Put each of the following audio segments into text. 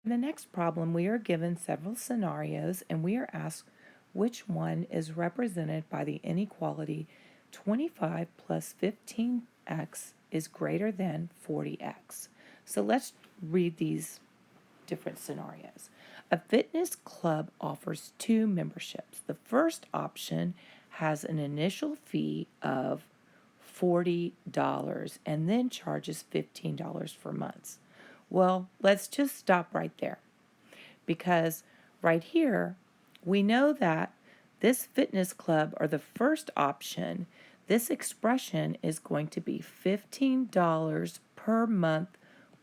In the next problem, we are given several scenarios and we are asked which one is represented by the inequality 25 plus 15x is greater than 40x. So let's read these different scenarios. A fitness club offers 2 memberships. The first option has an initial fee of $40 and then charges $15 for months. Well, let's just stop right there because right here we know that this fitness club, or the first option, this expression is going to be $15 per month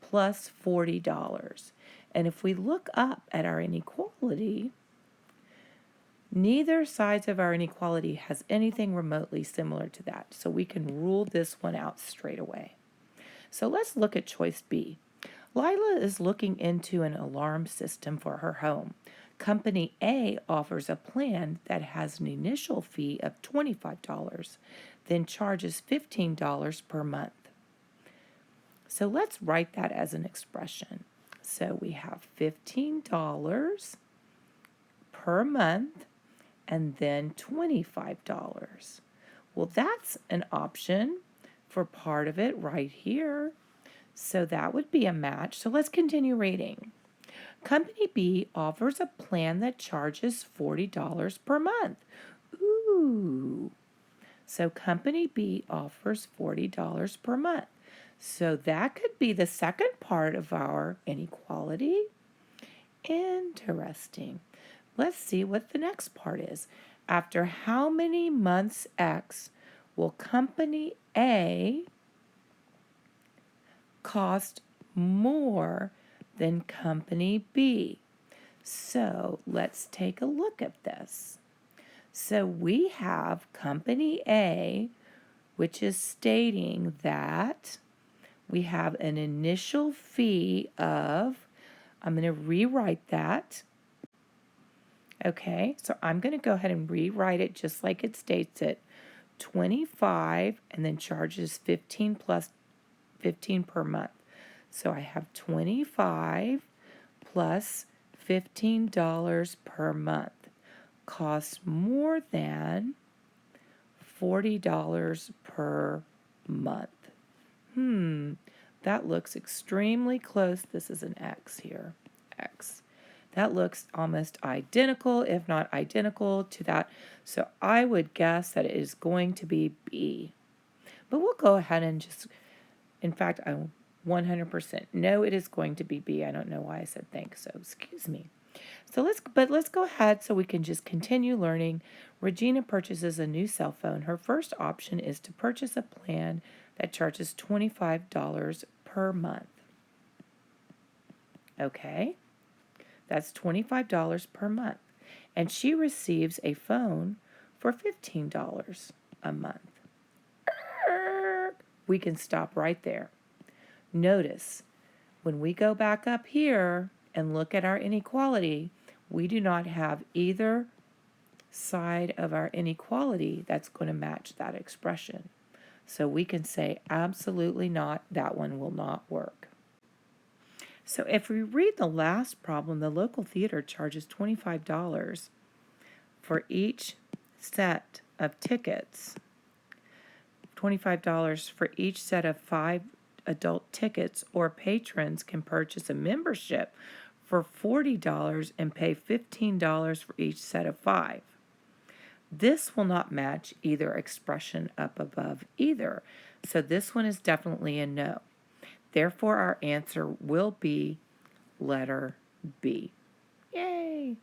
plus $40. And if we look up at our inequality, neither sides of our inequality has anything remotely similar to that. So we can rule this one out straight away. So let's look at choice B. Lila is looking into an alarm system for her home. Company A offers a plan that has an initial fee of $25, then charges $15 per month. So let's write that as an expression. So we have $15 per month and then $25. Well, that's an option for part of it right here. So that would be a match. So let's continue reading. Company B offers a plan that charges $40 per month. Ooh. So Company B offers $40 per month. So that could be the second part of our inequality. Interesting. Let's see what the next part is. After how many months X will Company A cost more than Company B? So let's take a look at this. So we have Company A, which is stating that we have an initial fee of, I'm going to rewrite that. Okay, so I'm going to go ahead and rewrite it just like it states it. 25 and then charges 15 plus 15 per month. So I have 25 plus $15 per month. Costs more than $40 per month. That looks extremely close. This is an X here, X. That looks almost identical, if not identical to that. So I would guess that it is going to be B. But we'll go ahead and just, in fact, I 100% know it is going to be B. I don't know why I said thanks, so excuse me. So let's go ahead so we can just continue learning. Regina purchases a new cell phone. Her first option is to purchase a plan that charges $25 per month. Okay, that's $25 per month. And she receives a phone for $15 a month. We can stop right there. Notice, when we go back up here and look at our inequality, we do not have either side of our inequality that's going to match that expression. So we can say absolutely not, that one will not work. So if we read the last problem, the local theater charges $25 for each set of tickets, $25 for each set of 5 adult tickets, or patrons can purchase a membership for $40 and pay $15 for each set of 5. This will not match either expression up above either. So this one is definitely a no. Therefore, our answer will be letter B. Yay!